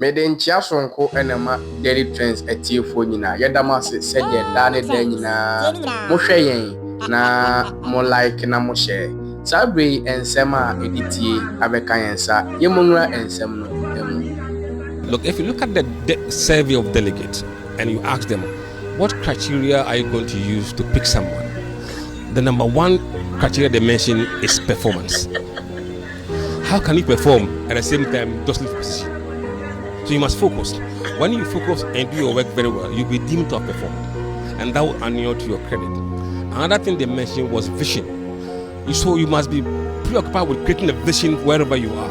Mede nchia sonko enema daily trends etiefo nyina yedama se de da ne da nyina mo hwe yen na mo like na mo share sabre ensem a editie abeka yensa yemonura ensem no emu. Look, if you look at the survey of delegates and you ask them, what criteria are you going to use to pick someone? The number one criteria they mention is performance. How can you perform at the same time just leave position? So you must focus. When you focus and do your work very well, you'll be deemed to have performed. And that will annul to your credit. Another thing they mentioned was vision. So you must be preoccupied with creating a vision wherever you are.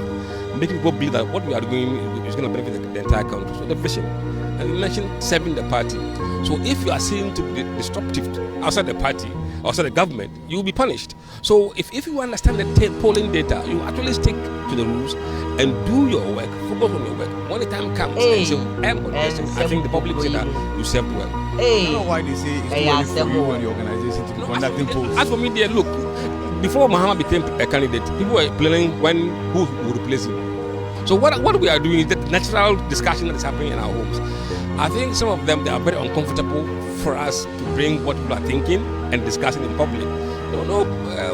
Making people believe that what we are doing is going to benefit the entire country. So the vision. And you mentioned serving the party. So if you are seen to be disruptive outside the party, outside the government, you will be punished. So if you understand the polling data, you actually stick to the rules and do your work, focus on your work. When the time comes, and say, I think the public will say that you served well. I don't know why they say it's too early for you and the organization to be conducting polls. As for me, dear, look, before Mahama became a candidate, people were planning who would replace him. So what we are doing is the natural discussion that is happening in our homes. I think some of them, they are very uncomfortable for us to bring what people are thinking and discussing in public. No,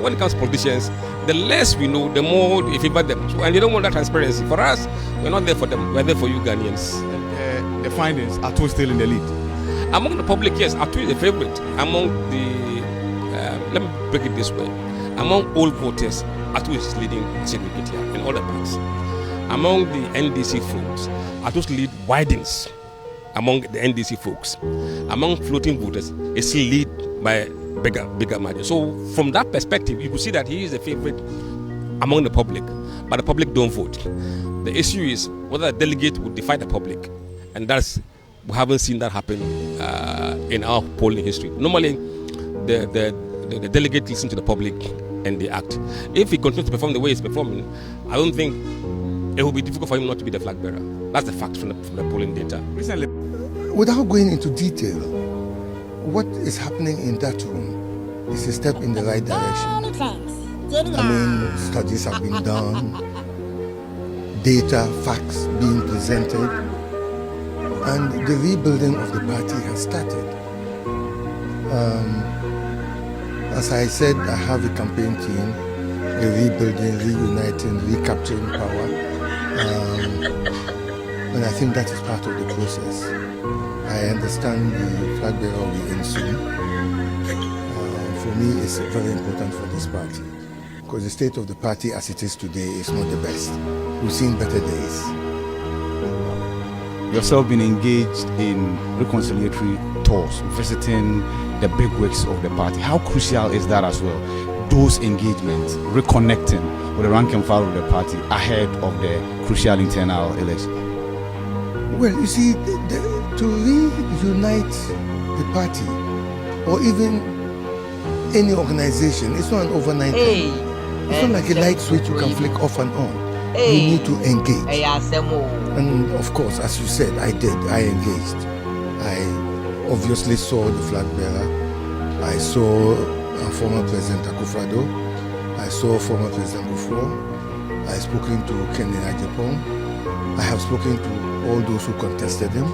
when it comes to politicians, the less we know, the more we favor them. So, and they don't want that transparency. For us, we're not there for them. We're there for you Ghanaians. And the findings, Atu still in the lead. Among the public, yes, Atu is the favorite. Among the, let me break it this way. Among all voters, Atu is leading Asiedu Nketia in all the parts. Among the NDC folks, Atu's lead widens among the NDC folks. Among floating voters, it's still lead by bigger margin. So from that perspective, you could see that he is a favorite among the public, but the public don't vote. The issue is whether a delegate would defy the public, and we haven't seen that happen in our polling history. Normally, the delegate listens to the public and they act. If he continues to perform the way he's performing, I don't think it will be difficult for him not to be the flag bearer. That's the fact from the polling data. Recently, without going into detail, what is happening in that room is a step in the right direction. I mean, studies have been done, data, facts being presented, and the rebuilding of the party has started. As I said, I have a campaign team, the rebuilding, reuniting, recapturing power, and I think that is part of the process. I understand the flag bearer will be in soon. For me, it's very important for this party because the state of the party as it is today is not the best. We've seen better days. Yourself been engaged in reconciliatory tours, visiting the big wigs of the party. How crucial is that as well? Those engagements, reconnecting with the rank and file of the party ahead of the crucial internal election. Well, you see, to reunite the party or even any organization, it's not an overnight thing. It's not like a light switch you can flick off and on. You need to engage. And of course, as you said, I engaged. I obviously saw the flag bearer. I saw former President Akufo-Addo. I saw former President Buffo. I have spoken to Kenny Ajapong. I have spoken to all those who contested him.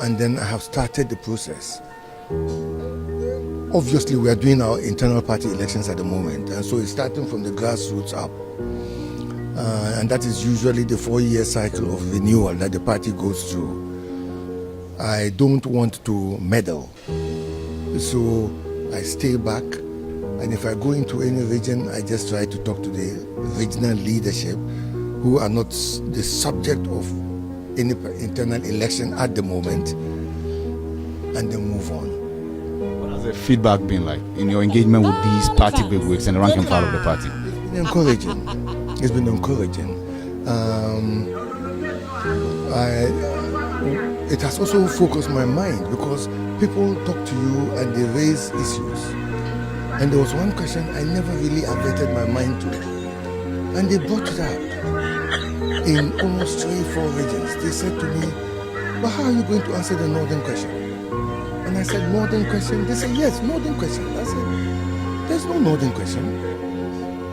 And then I have started the process. Obviously, we are doing our internal party elections at the moment. And so it's starting from the grassroots up. And that is usually the 4-year cycle of renewal that the party goes through. I don't want to meddle. So I stay back. And if I go into any region, I just try to talk to the regional leadership who are not the subject of any internal election at the moment, and then move on. What has the feedback been like in your engagement with these party bigwigs and the rank and file of the party? It's been encouraging. It's been encouraging. It has also focused my mind because people talk to you and they raise issues. And there was one question I never really averted my mind to, and they brought it up. In almost 3-4 regions, they said to me, but how are you going to answer the northern question? And I said, northern question? They said, yes, northern question. I said, there's no northern question.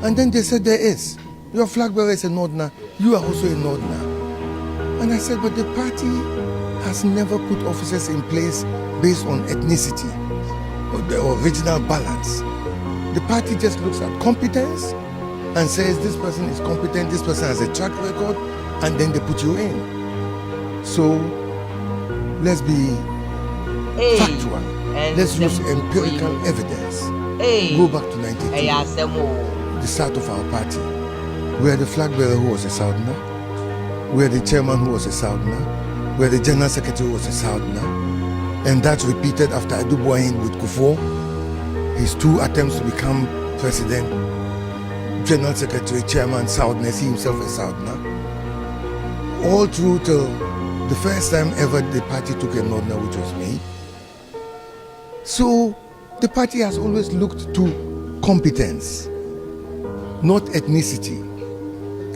And then they said, there is. Your flag bearer is a northerner. You are also a northerner. And I said, but the party has never put officers in place based on ethnicity or the original balance. The party just looks at competence and says this person is competent, this person has a track record, and then they put you in. So let's be factual. Let's use empirical evidence. Go back to 1992, the start of our party. We had the flag bearer who was a Southerner. We had the chairman who was a Southerner. We had the general secretary who was a Southerner. And that's repeated after Adu Boahin with Kufuor. His 2 attempts to become president, general secretary, chairman, Southerner, he himself a Southerner. All through till the first time ever the party took a Northerner, which was me. So the party has always looked to competence, not ethnicity.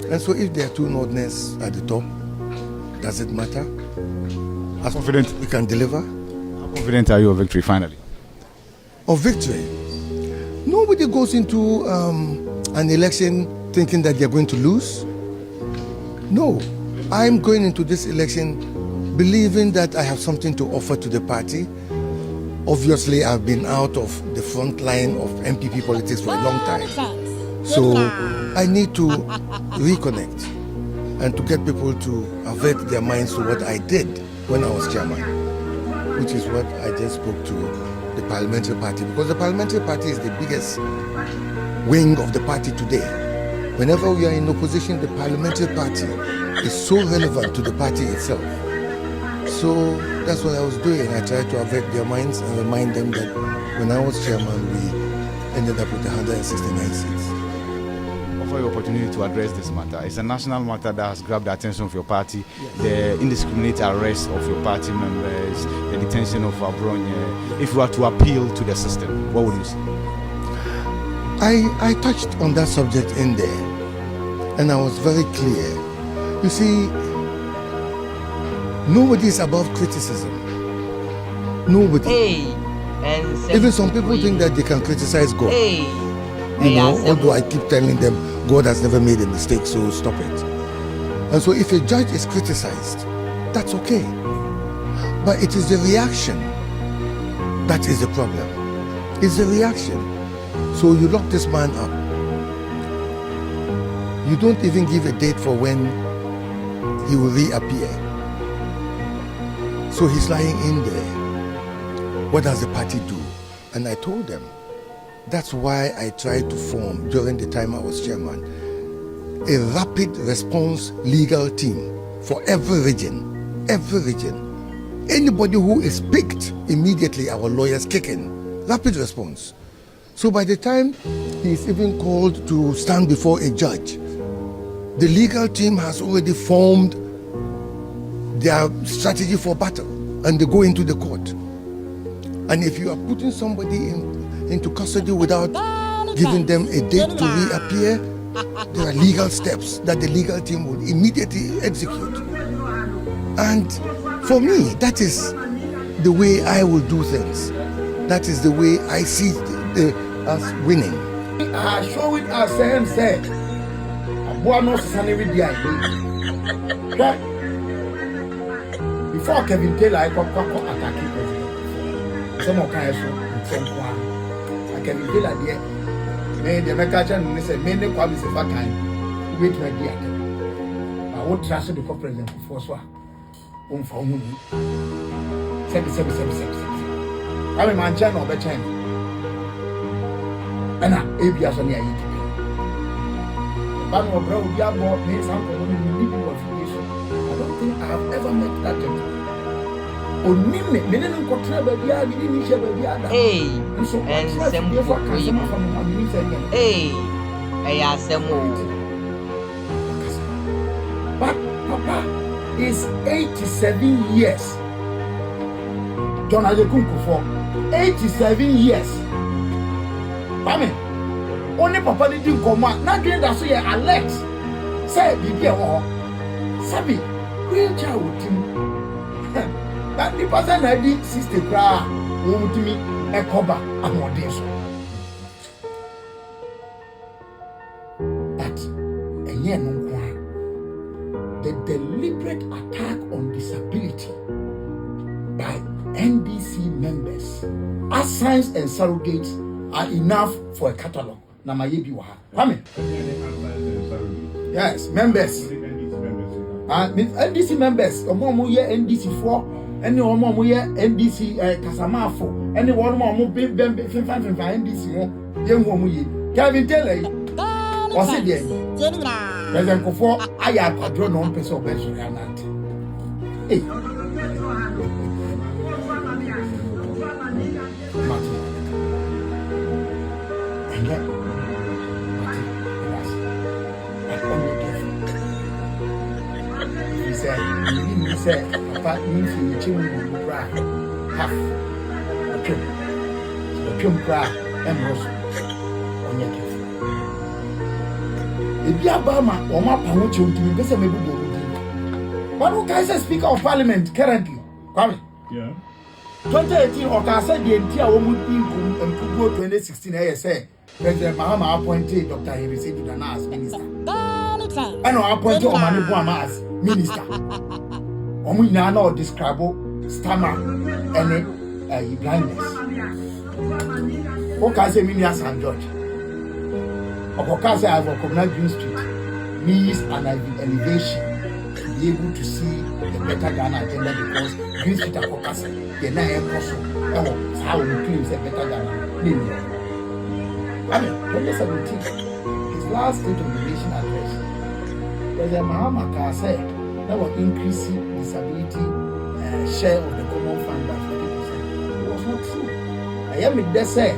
And so if there are 2 Northerners at the top, does it matter? As confident we can deliver? How confident are you of victory finally? Of victory? Nobody goes into an election thinking that they're going to lose. No, I'm going into this election believing that I have something to offer to the party. Obviously, I've been out of the front line of MPP politics for a long time. So I need to reconnect and to get people to avert their minds to what I did when I was chairman, which is what I just spoke to the parliamentary party, because the parliamentary party is the biggest wing of the party today. Whenever we are in opposition, the parliamentary party is so relevant to the party itself. So that's what I was doing. I tried to avert their minds and remind them that when I was chairman, we ended up with 169 seats. Offer you opportunity to address this matter. It's a national matter that has grabbed the attention of your party. Yes. The indiscriminate arrest of your party members, the detention of Abronye. If you were to appeal to the system, what would you say? I touched on that subject in there, and I was very clear. You see, nobody is above criticism. Nobody. Even some people think that they can criticize God. Although I keep telling them God has never made a mistake, so stop it. And so if a judge is criticized, that's okay. But it is the reaction that is the problem. It's the reaction. So you lock this man up. You don't even give a date for when he will reappear. So he's lying in there. What does the party do? And I told them, that's why I tried to form, during the time I was chairman, a rapid response legal team for every region. Every region. Anybody who is picked, immediately our lawyers kick in. Rapid response. So by the time he is even called to stand before a judge, the legal team has already formed their strategy for battle, and they go into the court. And if you are putting somebody into custody without giving them a date to reappear, there are legal steps that the legal team will immediately execute. And for me, that is the way I will do things. That is the way I see us winning. I show it as Sam said. Before Kevin Taylor, I got attacking president. Some of kind of Kevin Taylor there. The American said, "Many come is a fat time. Wait my dear. I won't trust the president for so. For money. Seven. I'm a man channel over China. And I'm ABS on the IT. But no, bro, we are more made some of affiliation. I don't think I have ever met that gentleman. Only minimum control baby, I didn't share baby. And some but Papa is 87 years. John Adekunku for 87 years. Mami, only Papa didn't come out. Not doing that, so you're Alex. Say, Bibi, Sabi, real child with him. That the person I did, sister, cry, won't me a cover and more days. But a year no one. The deliberate attack on disability by NDC members as signs and surrogates are enough for a catalogue. Yes, members. NDC members. NDC 4. Any one NDC Casamafo. Any one more NDC. Kevin Taylor. What's it there? President Kofo, I have a drone on person of Benson. Hey. Martin. And yet, he said, Papa, you cry, half a cum cry, and Ross on your gift. If you are Bama or Mapa, what you do, this may be good. What do I say, Speaker of Parliament currently? Come. Yeah. 2018 or I said the entire woman in 2016 ASA. President Mahama appointed Dr. Asiedu as minister. And I appointed Omani Buama as minister. Omu ina na describe stammer and blindness. Okay, say me as St. George. Okay, say I have a communal Green Street needs an elevation to be able to see the better Ghana agenda because Green Street Akokasa, the na airport, how we claim say better Ghana. I mean, 2017, his last State of the Nation address, President Mahama said that was increasing disability share of the common fund by 40%. It was not true. I am in there say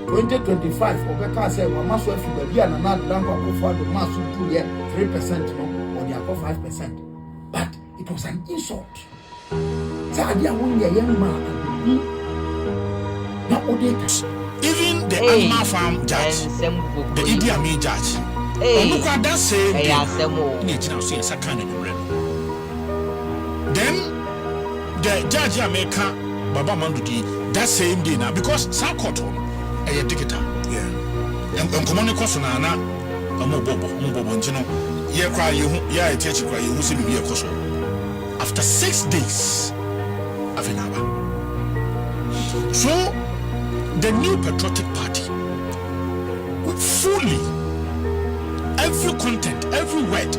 2025, Obeka said, well, Master if you be an another Dankwa for the Master 2 year 3% no, or the upper 5%. But it was an insult. Sadia won the young man not Odeka. Even the animal farm judge, the Idi Amin judge, look at that same day. Then the judge America Baba Mandudi that same day now because Sakoton a dictator. Yeah. And common question na Mobobo, ye cry you, yeah, teach cry you, see me a coso. After 6 days, Afinaba. So the new patriotic party would fully every content, every word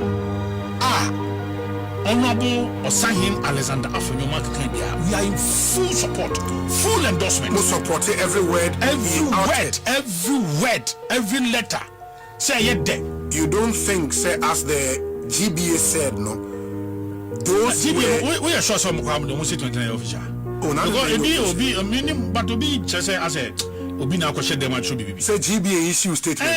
Honorable Osahin Alexander Afonyoma Nketia. We are in full support, full endorsement. We support every word, every word, every letter. Say it there. You don't think, say as the GBA said, no? Those GBA, we are sure some almost 29 official. Oh, now it be a minimum, but to be just as a Obina question them should be. Say GBA issue statement.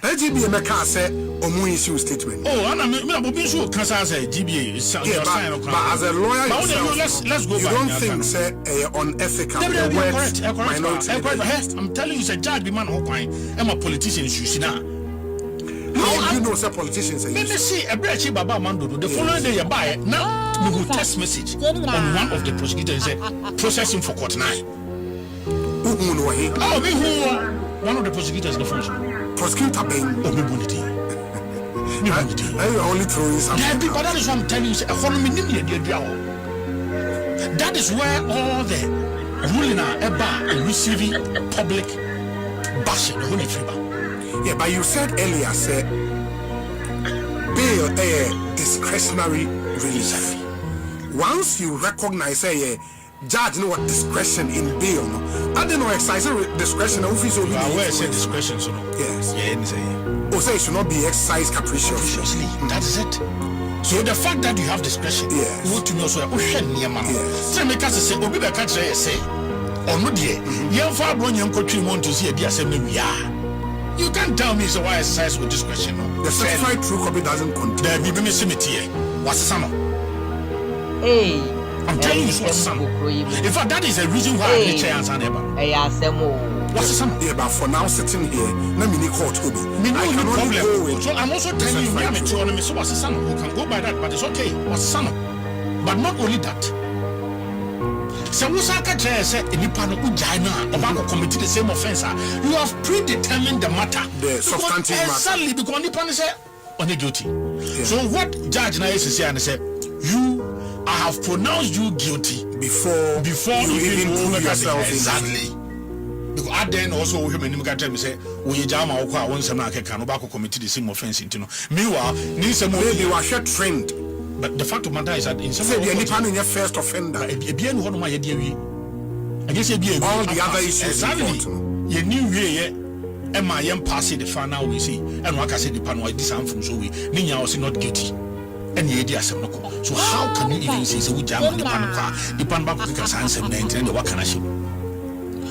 GBA make say omu issue statement. Oh, and I mean, be sure can say GBA is but as a lawyer, let's go you back. You don't think say unethical words minority. I'm telling you, say judge be man who fine. I'm a politician. You see now. How you know say politicians? Let me see a breach Baba Mando. The following day you buy it now. We will text message on one of the prosecutors say process him for court now. Oh, me who one of the prosecutors the first prosecutor being Obibunity. I only throwing something. But that is what I'm telling you. That is where all the ruling are about receiving public bashing. Yeah, but you said earlier, say bail discretionary release. Once you recognize, say judge know what discretion in bail, no, I don't know exercise discretion. Where say discretion, so no? Yes. Yeah, say it should not be exercised capriciously. That is it. So the fact that you have discretion, yes, you want to know so so make us say obi be catch say or no dear you far bro you go to want to see a be assembly we are. You can't tell me so why exercise with discretion. No? The certified true copy doesn't contain. There be me cemetery. What's the son? Hey, I'm telling you what's the son. In fact, that is the reason why I need chance and ever. Hey, what's the son? Yeah, but for now sitting here, let me court Obi. I can only go with. So I'm also telling you, I'm telling you, so what's the son? You can go by that, but it's okay. What's the son? But not only that. So Musaka say Nipano Ujana about committed the same offense. You have predetermined the matter. The substantive matter. Exactly because Nipano say on the guilty. So what judge now is saying, say, I have pronounced you guilty before you even prove yourself. Exactly. Because I then also hear me tell me say, we jam our car once I'm committed the same offense into no. Meanwhile, maybe we are trained. But the fact of matter is that in some way, any first offender, all the other issues. Exactly. You knew MIM passing the final we see, and like I said, the panel this from so we Ninya was not guilty. And the idea so how can you even say so we jam on the pan back because I answer 19 the what can I show?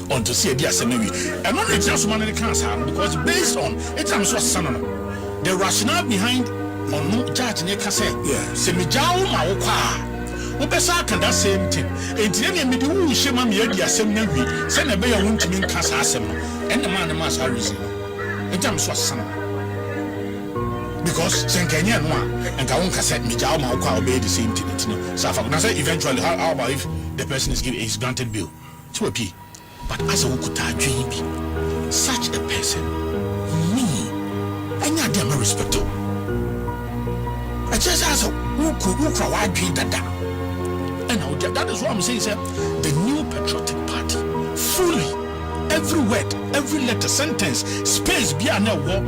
On to see a dear assembly. And not just one of the cancer because based on it's I'm so son the rationale behind on no judge Nika say, say me jaw my oka. Obesa can that same thing. And the me do shema me the assembly we send a bear won't mean cancer assembly. And the man must have reason. It's I'm so son. Because Senkenya no and Kawunka said me jaw my oka obey the same thing. So I say eventually how about if the person is granted bail? To a P. But as a Wukuta dream, such a person, me, I not damn respect to. I just ask who wide dream that. And that is what I'm saying, sir. The new patriotic party, fully, every word, every letter, sentence, space, be an war,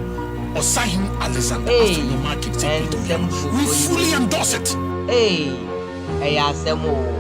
or sign Alexander after the market. We fully endorse it. Hey, I ask them all.